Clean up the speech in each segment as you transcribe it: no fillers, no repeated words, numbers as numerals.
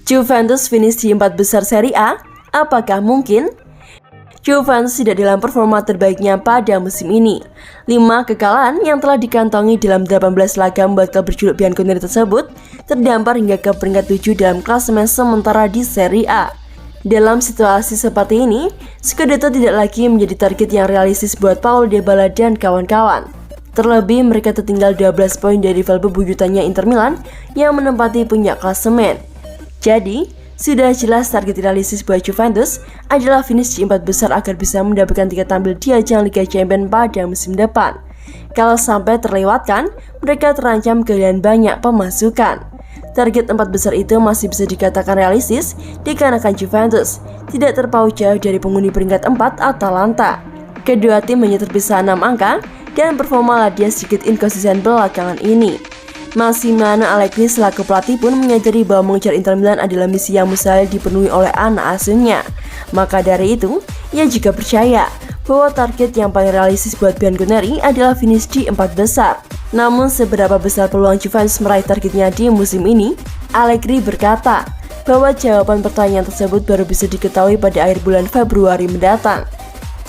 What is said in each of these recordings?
Juventus finish di 4 besar Serie A, apakah mungkin? Juventus tidak dalam performa terbaiknya pada musim ini. 5 kekalahan yang telah dikantongi dalam 18 laga membuat klub berjuluk Bianconeri tersebut terdampar hingga ke peringkat 7 dalam klasemen sementara di Serie A. Dalam situasi seperti ini, Scudetto tidak lagi menjadi target yang realistis buat Paulo Dybala dan kawan-kawan. Terlebih mereka tertinggal 12 poin dari rival bebuyutannya Inter Milan yang menempati puncak klasemen. Jadi, sudah jelas target realistis buat Juventus adalah finish di 4 besar agar bisa mendapatkan tiket tampil di ajang Liga Champions pada musim depan. Kalau sampai terlewatkan, mereka terancam kehilangan banyak pemasukan. Target 4 besar itu masih bisa dikatakan realistis dikarenakan Juventus tidak terpaut jauh dari penghuni peringkat 4 Atalanta. Kedua tim hanya terpisah 6 angka dan performa Lazio sedikit inkonsisten belakangan ini. Massimiliano Allegri selaku pelatih pun menyadari bahwa mengejar Inter Milan adalah misi yang mustahil dipenuhi oleh anak asuhnya. Maka dari itu, ia juga percaya bahwa target yang paling realistis buat Bianconeri adalah finish di 4 besar. Namun seberapa besar peluang Juventus meraih targetnya di musim ini? Allegri berkata bahwa jawaban pertanyaan tersebut baru bisa diketahui pada akhir bulan Februari mendatang.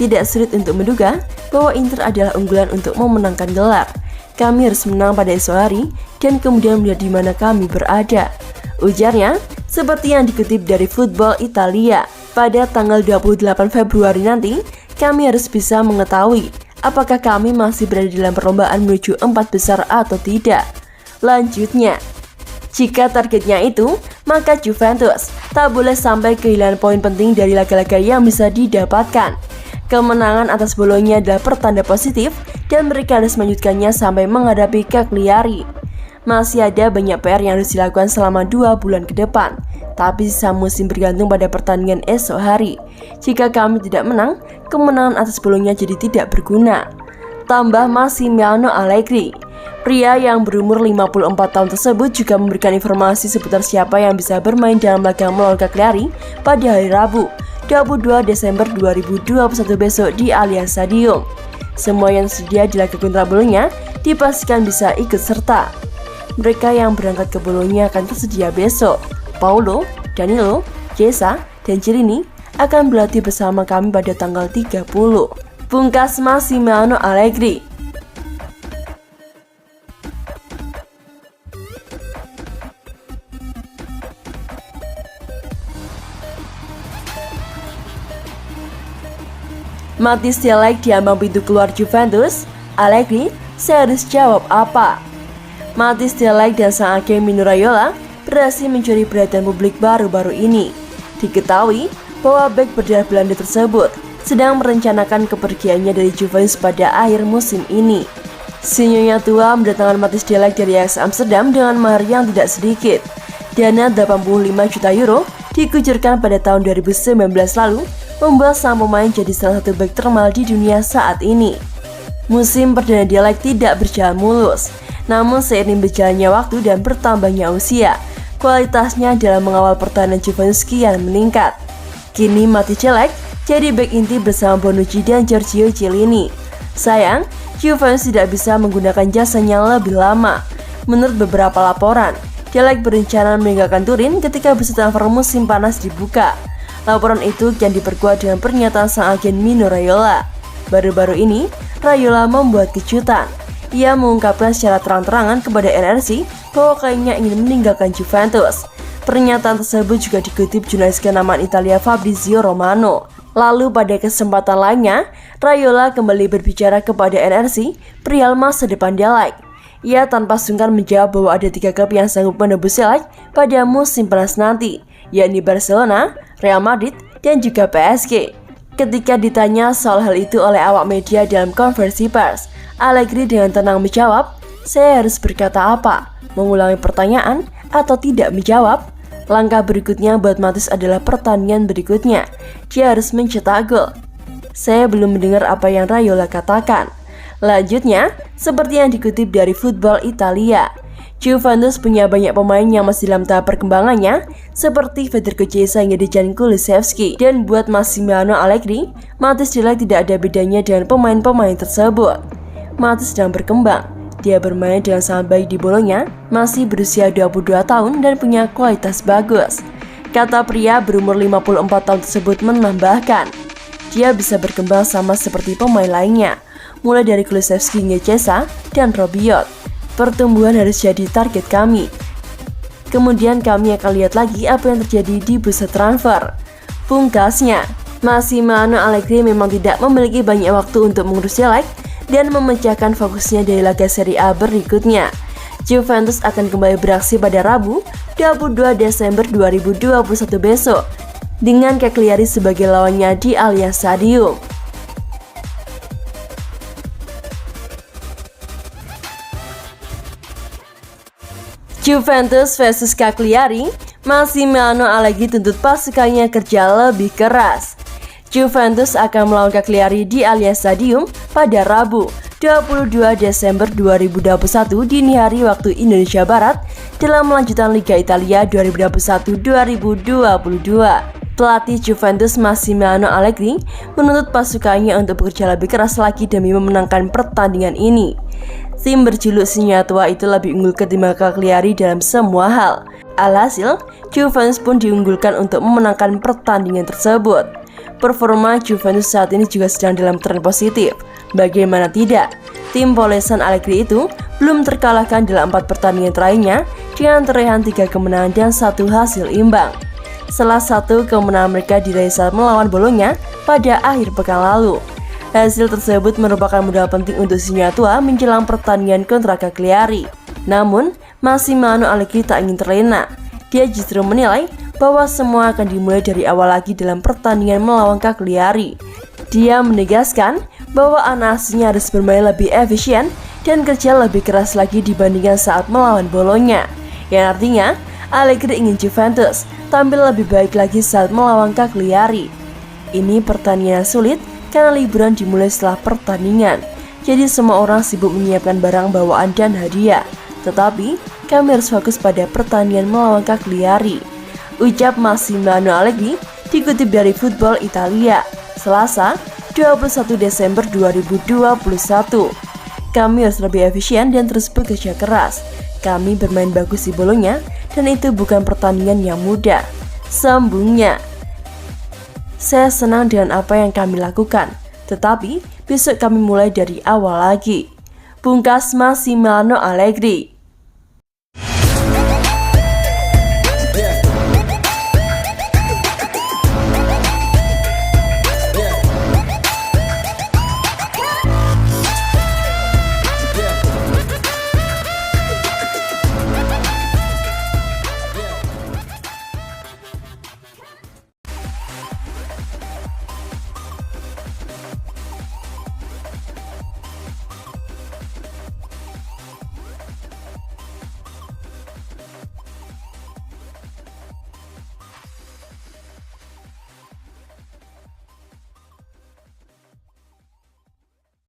Tidak sulit untuk menduga bahwa Inter adalah unggulan untuk memenangkan gelar. Kami harus menang pada esok hari dan kemudian melihat di mana kami berada, ujarnya, seperti yang dikutip dari Football Italia. Pada tanggal 28 Februari nanti, kami harus bisa mengetahui apakah kami masih berada dalam perlombaan menuju 4 besar atau tidak. Lanjutnya, jika targetnya itu, maka Juventus tak boleh sampai kehilangan poin penting dari laga-laga yang bisa didapatkan. Kemenangan atas Bologna adalah pertanda positif dan mereka harus melanjutkannya sampai menghadapi Cagliari. Masih ada banyak PR yang harus dilakukan selama 2 bulan ke depan, tapi sisa musim bergantung pada pertandingan esok hari. Jika kami tidak menang, kemenangan atas Bologna jadi tidak berguna, tambah Massimiliano Allegri. Pria yang berumur 54 tahun tersebut juga memberikan informasi seputar siapa yang bisa bermain dalam laga melawan Cagliari pada hari Rabu 22 Desember 2021 besok di Allianz Stadium. Semua yang sedia di laga kontra Bologna dipastikan bisa ikut serta. Mereka yang berangkat ke Bologna akan tersedia besok. Paulo, Danilo, Chiesa, dan Chiellini akan berlatih bersama kami pada tanggal 30. Pungkas Massimiliano Allegri. Mathis De Ligt diambang pintu keluar Juventus. Allegri, saya harus jawab apa? Mathis De Ligt dan sang agen Mino Raiola berhasil mencuri perhatian publik baru-baru ini. Diketahui bahwa bek berdarah Belanda tersebut sedang merencanakan kepergiannya dari Juventus pada akhir musim ini. Si nyonya tua mendatangkan Mathis De Ligt dari Ajax Amsterdam dengan mahar yang tidak sedikit. Dana 85 juta euro dikucurkan pada tahun 2019 lalu membuat sang pemain jadi salah satu bek termahal di dunia saat ini. Musim perdana De Ligt tidak berjalan mulus, namun seiring berjalannya waktu dan bertambahnya usia, kualitasnya dalam mengawal pertahanan Juventus kian meningkat. Kini Mathis De Ligt jadi bek inti bersama Bonucci dan Giorgio Chiellini. Sayang, Juventus tidak bisa menggunakan jasanya lebih lama. Menurut beberapa laporan, De Ligt berencana meninggalkan Turin ketika bursa transfer musim panas dibuka. Laporan itu kian diperkuat dengan pernyataan sang agen Mino Raiola. Baru-baru ini, Raiola membuat kejutan. Ia mengungkapkan secara terang-terangan kepada NRC bahwa kliennya ingin meninggalkan Juventus. Pernyataan tersebut juga dikutip jurnalis kenamaan Italia Fabrizio Romano. Lalu pada kesempatan lainnya, Raiola kembali berbicara kepada NRC perihal masa depan De Ligt. Ia tanpa sungkan menjawab bahwa ada 3 klub yang sanggup menebus De Ligt pada musim panas nanti, yakni Barcelona, Real Madrid, dan juga PSG. Ketika ditanya soal hal itu oleh awak media dalam konferensi pers, Allegri dengan tenang menjawab, "Saya harus berkata apa? Mengulangi pertanyaan atau tidak menjawab?" Langkah berikutnya buat Mathis adalah pertandingan berikutnya. Dia harus mencetak gol. Saya belum mendengar apa yang Raiola katakan. Lanjutnya, seperti yang dikutip dari Football Italia, Juventus punya banyak pemain yang masih dalam tahap perkembangannya, seperti Federico Chiesa hingga Dejan Kulusevski. Dan buat Massimiliano Allegri, Mathis De Ligt tidak ada bedanya dengan pemain-pemain tersebut. Mathis sedang berkembang. Dia bermain dengan sangat baik di Bologna, masih berusia 22 tahun dan punya kualitas bagus. Kata pria berumur 54 tahun tersebut menambahkan, dia bisa berkembang sama seperti pemain lainnya, mulai dari Kulusevski hingga Chiesa dan Rabiot. Pertumbuhan harus jadi target kami. Kemudian kami akan lihat lagi apa yang terjadi di bursa transfer. Pungkasnya, Massimiliano Allegri memang tidak memiliki banyak waktu untuk mengurus jelek dan memecahkan fokusnya dari laga Serie A berikutnya. Juventus akan kembali beraksi pada Rabu 22 Desember 2021 besok dengan Cagliari sebagai lawannya di Allianz Stadium. Juventus versus Cagliari, Massimiliano Allegri tuntut pasukannya kerja lebih keras. Juventus akan melawan Cagliari di Allianz Stadium pada Rabu 22 Desember 2021 dini hari waktu Indonesia Barat dalam lanjutan Liga Italia 2021-2022. Pelatih Juventus Massimiliano Allegri menuntut pasukannya untuk bekerja lebih keras lagi demi memenangkan pertandingan ini. Tim berjuluk Singa Tua itu lebih unggul ketimbang Cagliari dalam semua hal. Alhasil, Juventus pun diunggulkan untuk memenangkan pertandingan tersebut. Performa Juventus saat ini juga sedang dalam tren positif. Bagaimana tidak, tim Polesan Allegri itu belum terkalahkan dalam 4 pertandingan terakhirnya dengan torehan 3 kemenangan dan 1 hasil imbang. Salah satu kemenangan mereka diraih saat melawan Bologna pada akhir pekan lalu. Hasil tersebut merupakan modal penting untuk Singa Tua menjelang pertandingan kontra Cagliari. Namun, Massimiliano Allegri tak ingin terlena. Dia justru menilai bahwa semua akan dimulai dari awal lagi dalam pertandingan melawan Cagliari. Dia menegaskan bahwa anak asuhnya harus bermain lebih efisien dan kerja lebih keras lagi dibandingkan saat melawan Bologna. Yang artinya, Allegri ingin Juventus tampil lebih baik lagi saat melawan Cagliari. Ini pertandingan sulit karena liburan dimulai setelah pertandingan. Jadi semua orang sibuk menyiapkan barang bawaan dan hadiah. Tetapi, kami harus fokus pada pertandingan melawan Cagliari, ucap Massimiliano Allegri dikutip dari Football Italia, Selasa 21 Desember 2021. Kami harus lebih efisien dan terus bekerja keras. Kami bermain bagus di Bologna dan itu bukan pertandingan yang mudah, sambungnya. Saya senang dengan apa yang kami lakukan, tetapi besok kami mulai dari awal lagi, pungkas Massimiliano Allegri.